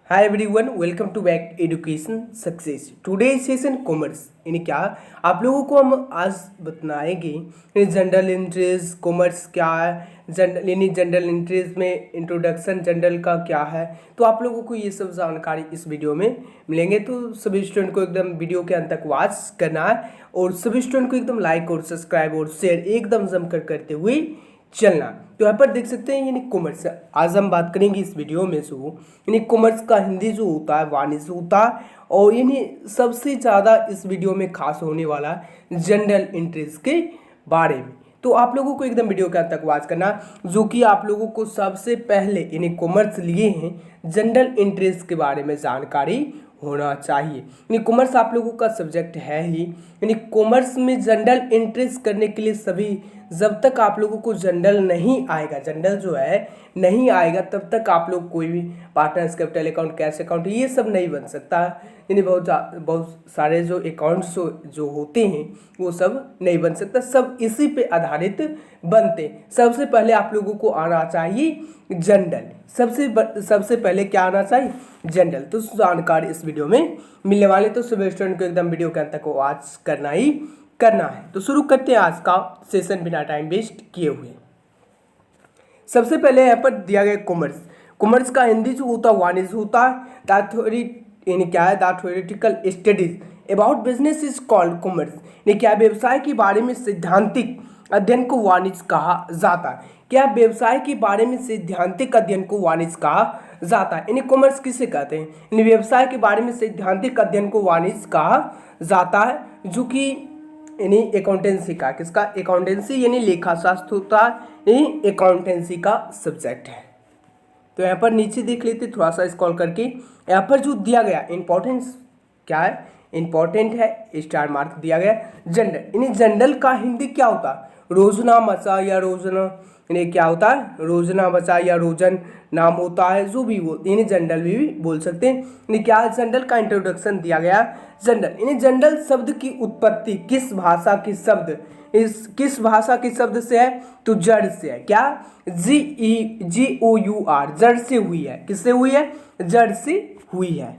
Hi everyone, welcome to back education success. Today session commerce यानी क्या आप लोगों को हम आज बताएंगे जनरल इंटरेस्ट कॉमर्स क्या है, जनरल यानी जनरल इंटरेस्ट में इंट्रोडक्शन जनरल का क्या है। तो आप लोगों को ये सब जानकारी इस वीडियो में मिलेंगे। तो सभी स्टूडेंट को एकदम वीडियो के अंत तक वॉच करना है और सभी स्टूडेंट को एकदम लाइक और सब्सक्राइब और शेयर एकदम जमकर करते हुए चलना। तो यहाँ पर देख सकते हैं यानी कॉमर्स आज हम बात करेंगे इस वीडियो में जो यानी कॉमर्स का हिंदी जो होता है वाणिज्य होता है और यानी सबसे ज़्यादा इस वीडियो में खास होने वाला जनरल इंटरेस्ट के बारे में। तो आप लोगों को एकदम वीडियो के अंत तक वॉच करना, जो कि आप लोगों को सबसे पहले यानी कॉमर्स लिए हैं जनरल इंटरेस्ट के बारे में जानकारी होना चाहिए। यानी कॉमर्स आप लोगों का सब्जेक्ट है ही, यानी कॉमर्स में जनरल इंटरेस्ट करने के लिए सभी जब तक आप लोगों को जनरल नहीं आएगा, जनरल जो है नहीं आएगा, तब तक आप लोग कोई भी partners capital account cash account ये सब नहीं बन सकता। यानी बहुत सारे जो अकाउंट्स जो होते हैं वो सब नहीं बन सकता, सब इसी पे आधारित बनते। सबसे पहले आप लोगों को आना चाहिए जनरल, सबसे पहले क्या आना चाहिए जनरल। तो जानकारी इस वीडियो में मिलने वाले, तो सभी स्टूडेंट को एकदम वीडियो के अंत तक वॉच करना है। तो शुरू करते हैं आज का सेशन बिना टाइम वेस्ट किए हुए। सबसे पहले यहाँ पर दिया गया कॉमर्स। कॉमर्स का हिंदी जो होता है वाणिज्य होता है। यानी क्या है the theoretical studies about business is called commerce. यानी क्या व्यवसाय के बारे में सैद्धांतिक अध्ययन को वाणिज्य कहा जाता है। क्या व्यवसाय के बारे में सैद्धांतिक अध्ययन को वाणिज्य कहा जाता है। यानी कॉमर्स किसे कहते हैं, यानी व्यवसाय के बारे में सैद्धांतिक अध्ययन को वाणिज्य कहा जाता है, जो कि यानी अकाउंटेंसी का किसका अकाउंटेंसी यानी लेखा शास्त्र होता है, यानी अकाउंटेंसी का सब्जेक्ट है। तो यहाँ पर नीचे देख लेते थोड़ा सा स्क्रॉल करके, यहाँ पर जो दिया गया इंपॉर्टेंस क्या है, इंपॉर्टेंट है, स्टार मार्क दिया गया जनरल। यानी जनरल का हिंदी क्या होता है, रोजना मचा या रोजना, यानी क्या होता है रोजना बचा या रोजन नाम होता है, जो भी वो यानी जनरल भी बोल सकते हैं। यानी क्या जनरल का इंट्रोडक्शन दिया गया जनरल। यानी जनरल शब्द की उत्पत्ति किस भाषा के शब्द से है, तो जड़ से है। क्या GOUR जड़ से हुई है। किससे हुई है, जड़ से हुई है,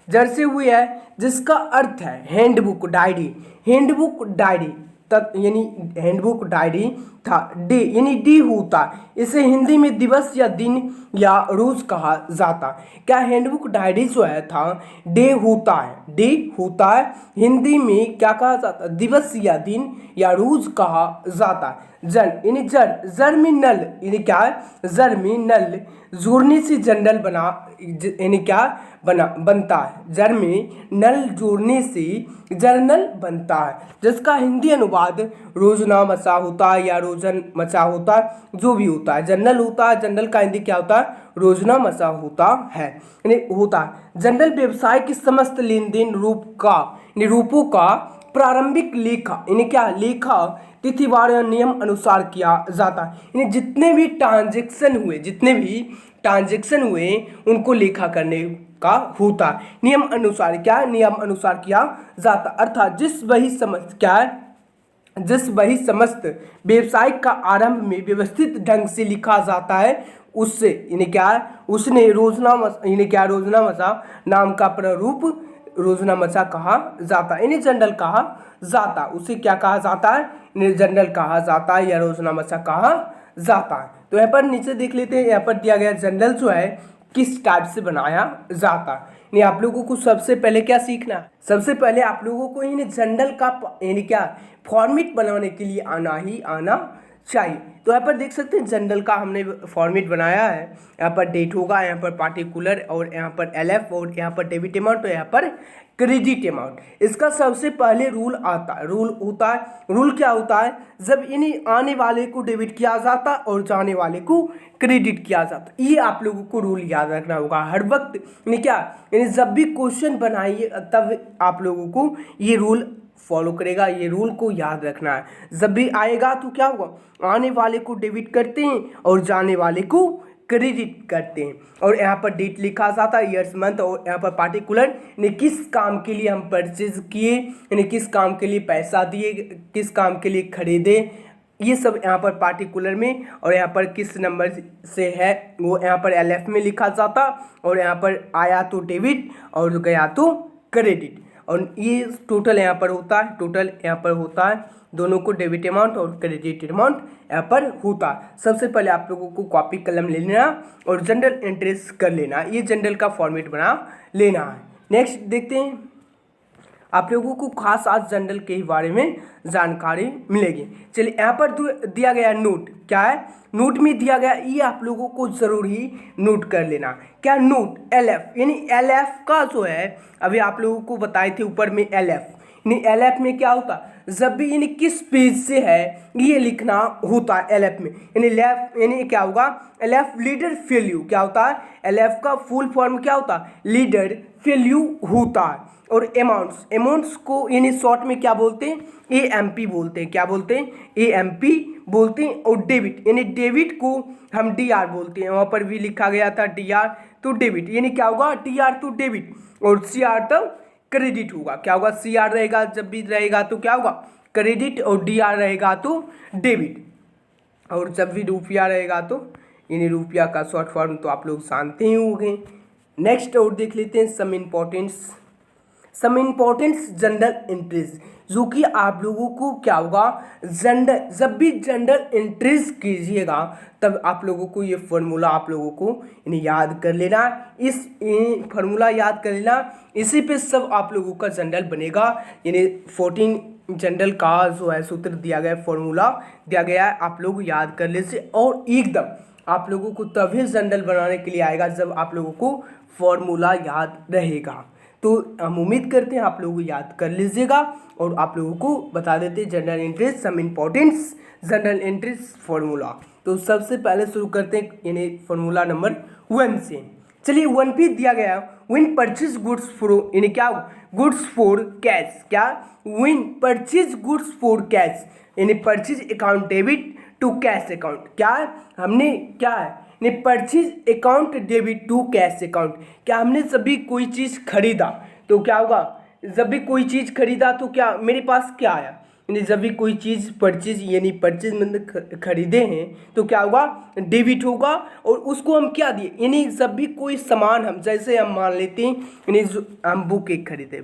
जड़ से हुई है, जिसका अर्थ है हैंडबुक डायरी। हैंडबुक डायरी यानी हैंडबुक डायरी था। डे यानी डी होता, इसे हिंदी में दिवस या दिन या रोज कहा जाता। क्या हैंडबुक डायरी जो है था डे होता है, हिंदी में क्या कहा जाता, दिवस या दिन या रोज कहा जाता। जन यानी जर में नल, यानी क्या है जर में नल जोड़ने से जनरल बना, यानी क्या बनता है, जर में नल जोड़ने से जर्नल बनता है, जिसका हिंदी अनुवाद रोजना मचा होता है या रोजन मचा होता है, जो भी होता है जनरल होता है। जनरल का हिंदी क्या होता है, रोजना मचा होता है, यानी होता है। जनरल व्यवसाय की समस्त लेन देन रूपों का प्रारंभिक लेखा, यानी क्या लेखा तिथिवार नियम अनुसार किया जाता है। यानी जितने भी ट्रांजेक्शन हुए उनको लेखा करने का होता है, नियम अनुसार किया जाता। अर्थात जिस वही समस्त व्यवसाय का आरंभ में व्यवस्थित ढंग से लिखा जाता है, उससे यानी क्या है उसने रोजना मचा नाम का प्रारूप रोजना मचा कहा जाता है, यानी जनरल कहा जाता। उसे क्या कहा जाता है, जनरल कहा जाता है या रोजना मचा कहा जाता है। तो यहाँ पर नीचे देख लेते हैं, यहाँ पर दिया गया जनरल जो है किस टाइप से बनाया जाता है। यानी आप लोगों को सबसे पहले क्या सीखना है, सबसे पहले आप लोगों को यानी जनरल का यानी क्या फॉर्मेट बनाने के लिए आना चाहिए। तो यहाँ पर देख सकते हैं जनरल का हमने फॉर्मेट बनाया है। यहाँ पर डेट होगा, यहाँ पर पार्टिकुलर, और यहाँ पर LF, और यहाँ पर डेबिट अमाउंट, और यहाँ पर क्रेडिट अमाउंट। इसका सबसे पहले रूल क्या होता है, जब यानी आने वाले को डेबिट किया जाता और जाने वाले को क्रेडिट किया जाता। ये आप लोगों को रूल याद रखना होगा हर वक्त, यानी क्या यानी जब भी क्वेश्चन बनाइए तब आप लोगों को ये रूल फॉलो करेगा, ये रूल को याद रखना है। जब भी आएगा तो क्या होगा, आने वाले को डेबिट करते हैं और जाने वाले को क्रेडिट करते हैं। और यहाँ पर डेट लिखा जाता है, ईयर्स मंथ, और यहाँ पर पार्टिकुलर यानी किस काम के लिए हम परचेज किए, यानी किस काम के लिए पैसा दिए, किस काम के लिए खरीदे, ये सब यहाँ पर पार्टिकुलर में और यहाँ पर किस नंबर से है वो यहाँ पर LF में लिखा जाता, और यहाँ पर आया तो डेबिट और गया तो क्रेडिट, और ये टोटल यहाँ पर होता है, टोटल यहाँ पर होता है दोनों को डेबिट अमाउंट और क्रेडिट अमाउंट यहाँ पर होता है। सबसे पहले आप लोगों को कॉपी कलम ले लेना और जनरल एंट्रीज कर लेना, ये जनरल का फॉर्मेट बना लेना है। नेक्स्ट देखते हैं, आप लोगों को खास आज जनरल के ही बारे में जानकारी मिलेगी। चलिए यहाँ पर दिया गया नोट, क्या है नोट में दिया गया, ये आप लोगों को जरूर ही नोट कर लेना। क्या नोट LF, यानी LF का जो है अभी आप लोगों को बताए थे ऊपर में LF, यानी LF में क्या होता, जब भी यानी किस पेज से है ये लिखना होता है LF में, यानी लेफ्ट यानी क्या होगा LF लीडर वैल्यू, क्या होता है LF का फुल फॉर्म क्या होता है लीडर वैल्यू होता है। और अमाउंट्स को यानी शॉर्ट में क्या बोलते हैं AMP बोलते हैं, क्या बोलते हैं AMP बोलते हैं। और डेबिट यानी डेबिट को हम DR बोलते हैं, वहाँ पर भी लिखा गया था DR तो डेबिट, यानी क्या होगा DR तो डेबिट और CR तो क्रेडिट होगा, क्या होगा CR रहेगा जब भी रहेगा तो क्या होगा क्रेडिट, और DR रहेगा तो डेबिट, और जब भी रुपया रहेगा तो यानी रुपया का शॉर्ट फॉर्म तो आप लोग जानते ही होंगे। नेक्स्ट और देख लेते हैं सम इम्पोर्टेंट्स जनरल एंट्रीज, जो कि आप लोगों को क्या होगा जनरल, जब भी जनरल एंट्रीज कीजिएगा तब आप लोगों को ये फार्मूला आप लोगों को यानी याद कर लेना, इस फार्मूला याद कर लेना, इसी पे सब आप लोगों का जनरल बनेगा। यानी 14 जनरल का जो है सूत्र दिया गया, फार्मूला दिया गया है, आप लोग याद कर लीजिए, और एकदम आप लोगों को तभी जनरल बनाने के लिए आएगा जब आप लोगों को फार्मूला याद रहेगा। तो हम उम्मीद करते हैं आप लोग याद कर लीजिएगा, और आप लोगों को बता देते हैं जनरल एंट्रीज सम इम्पोर्टेंट्स जनरल एंट्रीज फार्मूला। तो सबसे पहले शुरू करते हैं यानी फार्मूला नंबर 1 से। चलिए 1 पे दिया गया विन परचेज गुड्स फॉर, यानी क्या गुड्स फॉर कैश, क्या when purchase goods for cash, यानी purchase account debit to cash account, क्या है हमने क्या है ने purchase account debit to cash account, क्या हमने सभी कोई चीज़ खरीदा तो क्या होगा, जब भी कोई चीज़ खरीदा तो क्या मेरे पास क्या आया, यानी जब भी कोई चीज़ परचेज यानी परचेज मतलब खरीदे हैं तो क्या होगा डेबिट होगा, और उसको हम क्या दिए, यानी जब भी कोई सामान हम जैसे हम मान लेते हैं यानी हम बुक एक खरीदे,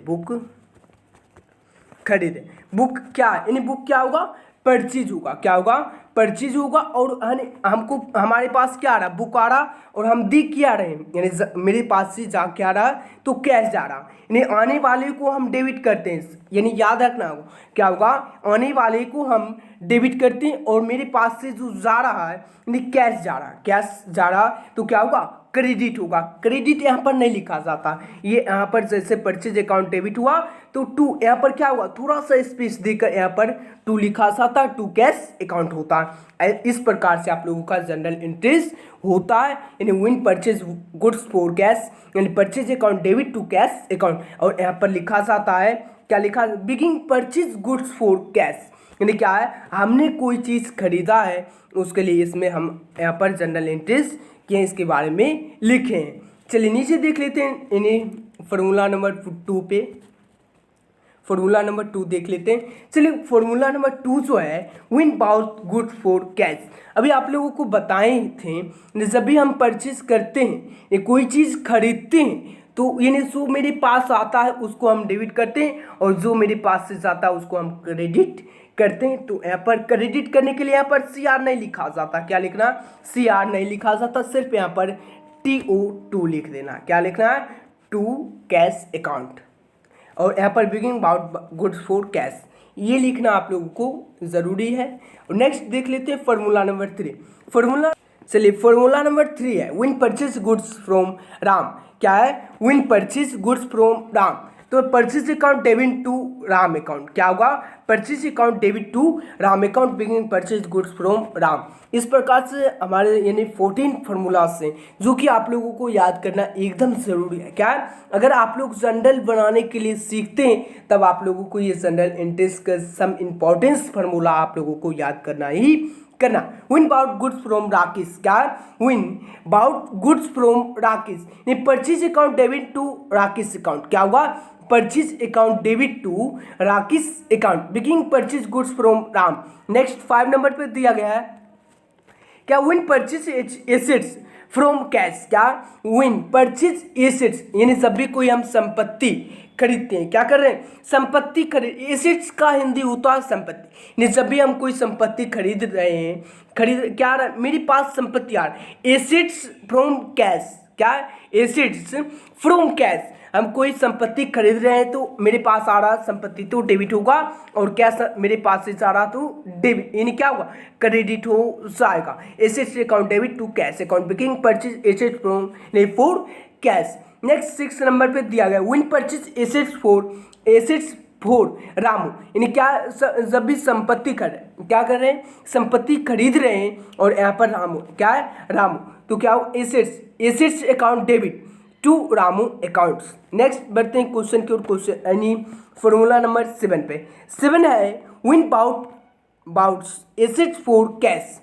बुक क्या है, यानी बुक क्या होगा परचेज होगा, क्या होगा परचेज होगा, और हमको हमारे पास क्या आ रहा बुक आ रहा, और हम दी क्या आ रहे हैं यानी मेरे पास से जा क्या आ रहा तो कैश जा रहा, यानी आने वाले को हम डेबिट करते हैं, यानी याद रखना होगा क्या होगा आने वाले को हम डेबिट करते हैं, और मेरे पास से जो जा रहा है यानी कैश जा रहा तो क्या होगा क्रेडिट होगा। क्रेडिट यहाँ पर नहीं लिखा जाता, ये यहाँ पर जैसे परचेज अकाउंट डेबिट हुआ तो टू यहाँ पर क्या हुआ थोड़ा सा स्पेस देकर यहाँ पर टू लिखा जाता, टू कैश अकाउंट होता है। इस प्रकार से आप लोगों का जनरल एंट्रीज होता है, यानी when purchase goods for cash, यानी purchase account debit to cash account, और यहाँ पर लिखा जाता है क्या लिखा being purchase goods for cash, यानी क्या है हमने कोई चीज़ खरीदा है उसके लिए इसमें हम यहाँ पर जनरल एंट्रीज किए इसके बारे में लिखे हैं। चलिए नीचे देख लेते हैं इन्हें फार्मूला नंबर 2 पे, फार्मूला नंबर 2 देख लेते हैं। चलिए फार्मूला नंबर 2 जो है when bought good for cash, अभी आप लोगों को बताए थे जब भी हम परचेज करते हैं या कोई चीज़ खरीदते हैं तो यानी जो मेरे पास आता है उसको हम डेबिट करते हैं, और जो मेरे पास से जाता है उसको हम क्रेडिट करते हैं। तो यहाँ पर क्रेडिट करने के लिए यहाँ पर CR नहीं लिखा जाता, क्या लिखना CR नहीं लिखा जाता, सिर्फ यहाँ पर TO2 लिख देना, क्या लिखना है टू कैश अकाउंट, और यहाँ पर बिगिंग बाउट गुड्स फॉर कैश ये लिखना आप लोगों को ज़रूरी है। और नेक्स्ट देख लेते हैं फार्मूला नंबर 3। फार्मूला नंबर 3 है when purchase goods from Ram, क्या है when purchase goods from Ram, तो purchase account debit to Ram account, क्या होगा purchase account debit to Ram account being purchase goods from Ram. इस प्रकार से हमारे यानी 14 फार्मूला से जो कि आप लोगों को याद करना एकदम ज़रूरी है। क्या है अगर आप लोग जनरल बनाने के लिए सीखते हैं तब आप लोगों को ये जनरल एंट्रीज का सम इम्पोर्टेंस फार्मूला आप लोगों को याद करना ही करना। When bought goods from Rakesh, क्या when bought goods from Rakesh, purchase account debit to Rakesh account, क्या होगा purchase account debit to Rakesh account being purchase goods from Ram. Next 5 number पे दिया गया है क्या when purchase assets from cash. क्या विन परचेज एसेट्स यानी जब भी कोई हम संपत्ति खरीदते हैं, क्या कर रहे हैं, संपत्ति खरीद। एसेट्स का हिंदी होता है संपत्ति। यानी जब भी हम कोई संपत्ति खरीद रहे हैं, क्या आ रहा है, मेरे पास संपत्ति आ रहा है। एसेट्स फ्रॉम कैश, क्या एसेट्स फ्रॉम कैश, हम कोई संपत्ति खरीद रहे हैं तो मेरे पास आ रहा संपत्ति तो डेबिट होगा, और कैश मेरे पास से आ रहा तो डेबिट यानी क्या होगा, क्रेडिट हो जाएगा। Assets account debit to cash account being purchase assets from for cash. Next 6 number पे दिया गया when purchase assets for Ramu यानी क्या, जब भी संपत्ति क्या कर रहे हैं, संपत्ति खरीद रहे हैं और यहाँ पर रामू क्या है, रामू तो क्या हो, assets account debit to Ramu accounts. Next बढ़ते हैं क्वेश्चन की ओर, क्वेश्चन यानी फॉर्मूला नंबर 7 पे। 7 है when bouts assets for cash.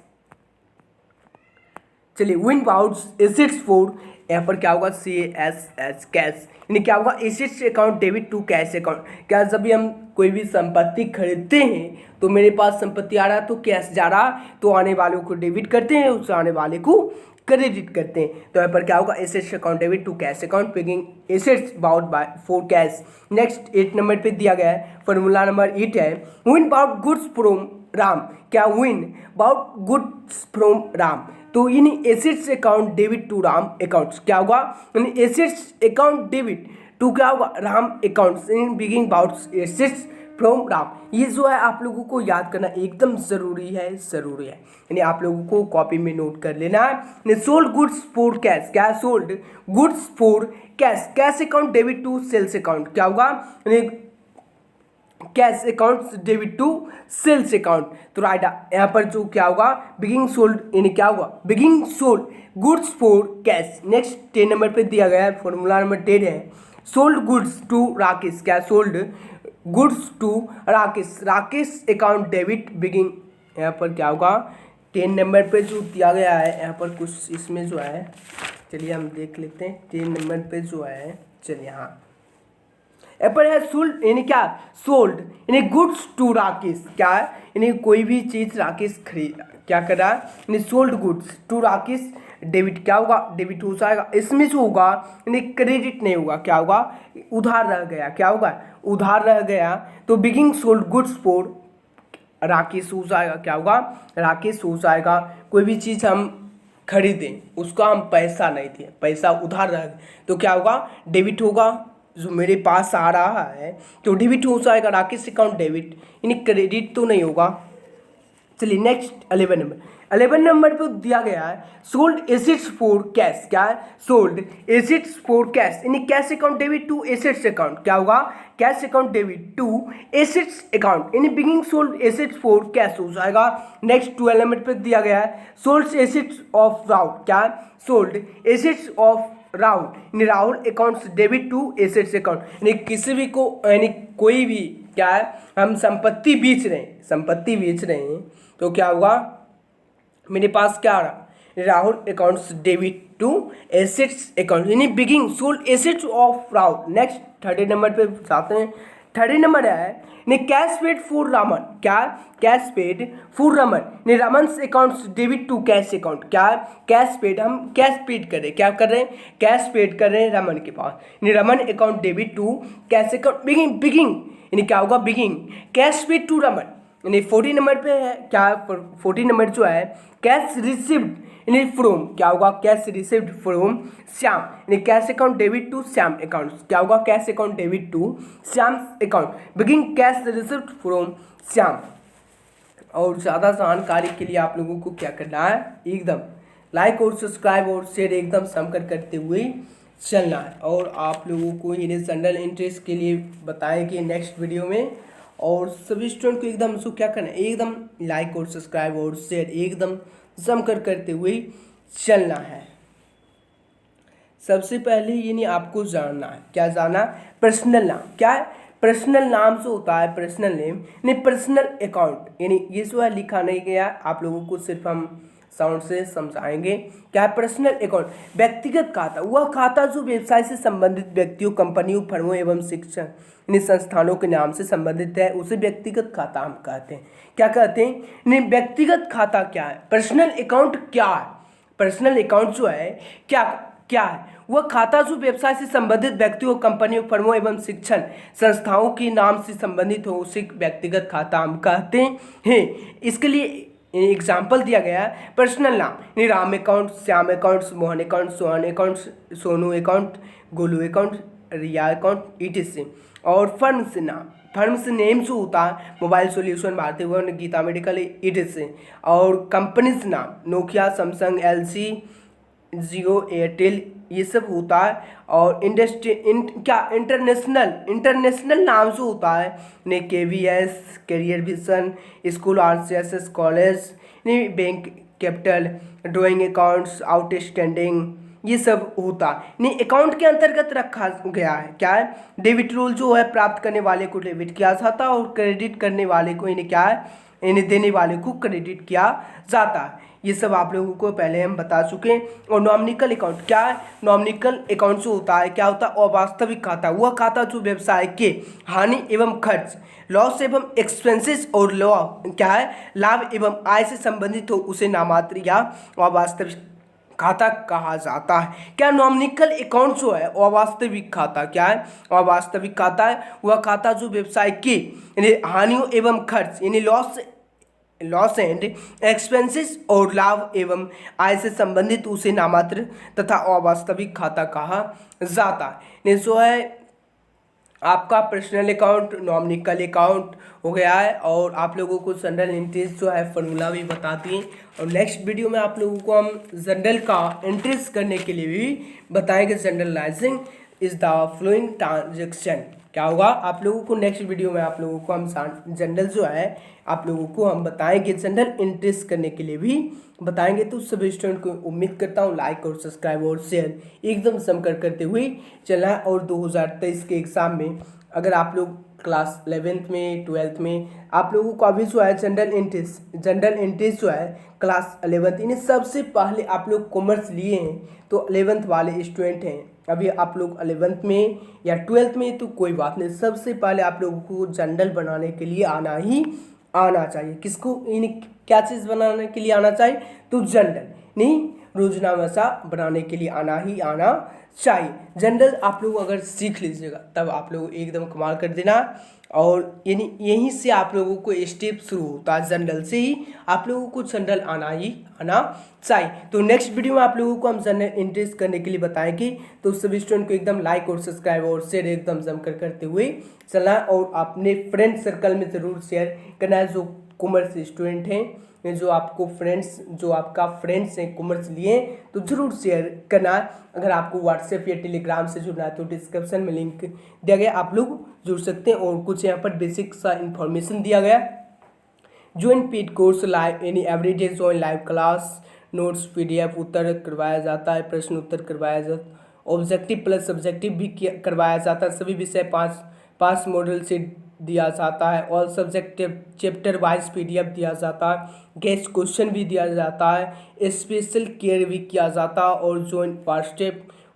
चलिए विन बाउट्स एसेट्स फॉर, यहाँ पर क्या होगा, CASH कैश यानी क्या होगा, assets account debit to cash account. क्या जब भी हम कोई भी संपत्ति खरीदते हैं तो मेरे पास संपत्ति आ रहा तो कैश जा रहा, तो आने वालों को डेबिट करते हैं, उससे आने वाले को क्रेडिट करते हैं। तो यहाँ पर क्या होगा, assets account debit to cash account being assets bought by for cash. Next 8 number पे दिया गया है फॉर्मूला नंबर 8 है when bought goods from Ram. क्या when bought goods from Ram, तो यानी assets account debit to Ram accounts. क्या होगा, यानी एसेट्स अकाउंट डेबिट टू क्या होगा, राम अकाउंट्स इन being bought assets from Ram. ये जो है आप लोगों को याद करना एकदम ज़रूरी है यानी आप लोगों को कॉपी में नोट कर लेना है। सोल्ड गुड्स फॉर कैश, क्या sold goods for cash account debit to sales account. क्या होगा, यानी cash account debit to sales account. तो राइट यहाँ पर जो क्या होगा, बिगिंग सोल्ड यानी क्या होगा, being sold goods for cash. Next 10 number पे दिया गया है फॉर्मूला नंबर 10 है सोल्ड गुड्स टू राकेश। क्या sold goods to Rakesh account debit being, यहाँ पर क्या होगा 10 नंबर पे जो दिया गया है, यहाँ पर कुछ इसमें जो है, चलिए हम देख लेते हैं 10 नंबर पे जो है। चलिए हाँ, यहाँ पर है सोल्ड यानी क्या, सोल्ड यानी गुड्स टू राकेश। क्या है, यानी कोई भी चीज़ राकेश खरीद क्या कर रहा है, यानी sold goods to Rakesh debit. क्या होगा, डेबिट हो जाएगा। इसमें जो होगा यानी क्रेडिट नहीं होगा, क्या होगा, उधार रह गया। क्या होगा, उधार रह गया, तो बिगिंग सोल्ड गुड्स फॉर राकेश हो जाएगा। क्या होगा, राकेश हो जाएगा। कोई भी चीज़ हम खरीदें उसका हम पैसा नहीं दिए, पैसा उधार रह गया, तो क्या होगा, डेबिट होगा। जो मेरे पास आ रहा है तो डेबिट हो जाएगा, राकेश अकाउंट डेबिट यानी क्रेडिट तो नहीं होगा। चलिए नेक्स्ट 11 नंबर पे दिया गया है सोल्ड एसेट्स फॉर कैश। क्या है, सोल्ड एसेट्स फॉर कैश यानी cash account debit to assets account. क्या होगा, cash account debit to assets account यानी बिगिंग सोल्ड एसेट्स फॉर कैश हो जाएगा। नेक्स्ट 12 नंबर पे दिया गया है सोल्ड एसेट्स ऑफ राहुल। क्या सोल्ड एसेट्स ऑफ राहुल यानी Rahul accounts debit to assets account यानी किसी भी को यानी कोई भी क्या है, हम संपत्ति बेच रहे हैं तो क्या होगा, मेरे पास क्या आ रहा, Rahul accounts debit to assets account यानी बिगिंग sold assets of Rahul. Next 30 number पे जाते हैं। 30 नंबर है कैश पेड फॉर रामन। क्या, cash paid for Raman, Raman's accounts debit to cash account. क्या, कैश पेड, हम कैश पेड कर रहे हैं, क्या कर रहे हैं, कैश पेड कर रहे हैं रमन के पास, Raman account debit to cash account being यानी क्या होगा, being cash paid to Raman. यानी 40 नंबर पे है क्या, 40 नंबर जो है कैश रिसीव्ड यानी फ्रॉम। क्या होगा, कैश रिसीव्ड फ्रॉम श्याम यानी cash account debit to Shyam account. क्या होगा, cash account debit to Shyam account being cash received from Shyam. और ज़्यादा जानकारी के लिए आप लोगों को क्या करना है, एकदम लाइक और सब्सक्राइब और शेयर एकदम समकर करते हुए चलना है। और आप लोगों को ये जनरल इंटरेस्ट के लिए बताएंगे नेक्स्ट वीडियो में। और सभी स्टूडेंट को एकदम उसको क्या करना है, एकदम लाइक और सब्सक्राइब और शेयर एकदम जमकर करते हुए चलना है। सबसे पहले यानी आपको जानना है, क्या जानना, पर्सनल नाम। क्या है, पर्सनल नाम जो होता है, पर्सनल नेम यानी पर्सनल अकाउंट, यानी ये जो है लिखा नहीं गया, आप लोगों को सिर्फ हम साउंड से समझाएंगे। क्या है पर्सनल अकाउंट? व्यक्तिगत खाता, वह खाता जो व्यवसाय से संबंधित व्यक्तियों, कंपनियों, फर्मों एवं शिक्षण इन संस्थानों के नाम से संबंधित है, उसे व्यक्तिगत खाता हम कहते हैं। क्या कहते हैं? नहीं, व्यक्तिगत खाता क्या है? पर्सनल अकाउंट क्या है? पर्सनल अकाउंट जो है क्या क्या है? वह खाता जो व्यवसाय से संबंधित व्यक्तियों, कंपनियों, फर्मों एवं शिक्षण संस्थाओं के नाम से संबंधित हो, उसे व्यक्तिगत खाता हम कहते हैं। इसके लिए एग्जाम्पल दिया गया है। पर्सनल नाम, Ram account, Shyam account, Mohan account, Sohan account, Sonu account, Golu account, Riya account, etc। और फर्म से नाम, फर्म से नेम जो होता है मोबाइल सॉल्यूशन, भारतीय भवन, गीता मेडिकल, etc। और कंपनीज नाम नोकिया, सैमसंग, LG, जियो, एयरटेल, ये सब होता है। और इंटरनेशनल नाम जो होता है ने KVS, career vision, school, RCSS college, bank, capital, drawing accounts, outstanding, ये सब होता है। नहीं, अकाउंट के अंतर्गत रखा गया है। क्या है? डेबिट रूल जो है प्राप्त करने वाले को डेबिट किया जाता है और क्रेडिट करने वाले को इन्हें क्या है, इन्हें देने वाले को क्रेडिट किया जाता है। ये सब आप लोगों को पहले हम बता चुके हैं। और नॉमिनिकल अकाउंट क्या है? नॉमिनिकल अकाउंट जो होता है क्या होता है? अवास्तविक खाता, वह खाता जो व्यवसाय के हानि एवं खर्च, लॉस एवं एक्सपेंसेस और क्या है, लाभ एवं आय से संबंधित हो, उसे नामात्र या अवास्तविक खाता कहा जाता है। क्या नॉमिनिकल अकाउंट जो है अवास्तविक खाता क्या है? अवास्तविक खाता है वह खाता जो व्यवसाय की हानियों एवं खर्च यानी लॉस एंड एक्सपेंसेस और लाभ एवं आय से संबंधित, उसे नामात्र तथा अवास्तविक खाता कहा जाता है। जो है आपका पर्सनल अकाउंट, नॉमिनिकल अकाउंट हो गया है। और आप लोगों को जनरल इंटरेस्ट जो है फॉर्मूला भी बताती हैं। और नेक्स्ट वीडियो में आप लोगों को हम जनरल का इंटरेस्ट करने के लिए भी बताएंगे। Journalising is the following transaction क्या होगा आप लोगों को नेक्स्ट वीडियो में, आप लोगों को हम जनरल जो है आप लोगों को हम बताएंगे, जनरल इंटरेस्ट करने के लिए भी बताएंगे। तो सभी स्टूडेंट को उम्मीद करता हूँ लाइक और सब्सक्राइब और शेयर एकदम समकर करते हुए चलना है। और 2023 के एग्ज़ाम में अगर आप लोग क्लास 11th में 12th में आप लोगों को अभी जो है जनरल इंटरेस्ट जो है क्लास 11th, इन्हें सबसे पहले आप लोग कॉमर्स लिए हैं तो 11th वाले स्टूडेंट हैं, अभी आप लोग 11th में या 12th में तो कोई बात नहीं, सबसे पहले आप लोगों को जनरल बनाने के लिए आना चाहिए। किसको इन्हें क्या चीज़ बनाने के लिए आना चाहिए? तो जनरल नहीं, रोजनामा बनाने के लिए आना चाहिए। जनरल आप लोग अगर सीख लीजिएगा तब आप लोग एकदम कमाल कर देना। और यानी यहीं से आप लोगों को स्टेप शुरू होता है, जनरल से ही आप लोगों को जनरल आना चाहिए। तो नेक्स्ट वीडियो में आप लोगों को हम जनरल इंटरेस्ट करने के लिए बताएंगे। तो सभी स्टूडेंट को एकदम लाइक और सब्सक्राइब और शेयर एकदम जमकर करते हुए चलना और अपने फ्रेंड सर्कल में ज़रूर शेयर करना है। जो कॉमर्स स्टूडेंट हैं, जो आपका फ्रेंड्स हैं कॉमर्स लिए तो ज़रूर शेयर करना। अगर आपको व्हाट्सएप या टेलीग्राम से जुड़ना है तो डिस्क्रिप्शन में लिंक दिया गया, आप लोग जुड़ सकते हैं। और कुछ यहाँ पर बेसिक सा इन्फॉर्मेशन दिया गया। ज्वाइन पेड कोर्स लाइव यानी everyday join live class, notes PDF उत्तर करवाया जाता है, प्रश्न उत्तर करवाया जाता है, ऑब्जेक्टिव प्लस सब्जेक्टिव भी करवाया जाता है। सभी विषय पास मॉडल से दिया जाता है। All subject chapter wise PDF दिया जाता है। गेस्ट क्वेश्चन भी दिया जाता है। स्पेशल केयर भी किया जाता है। और join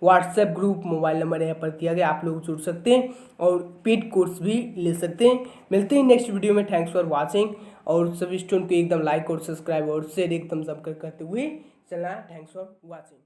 WhatsApp group mobile number यहाँ पर दिया गया, आप लोग जुड़ सकते हैं और पेड कोर्स भी ले सकते हैं। मिलते हैं नेक्स्ट वीडियो में। Thanks for watching. और सभी स्टूडेंट को एकदम लाइक और सब्सक्राइब और शेयर एकदम सब करते हुए चलना है। Thanks for watching.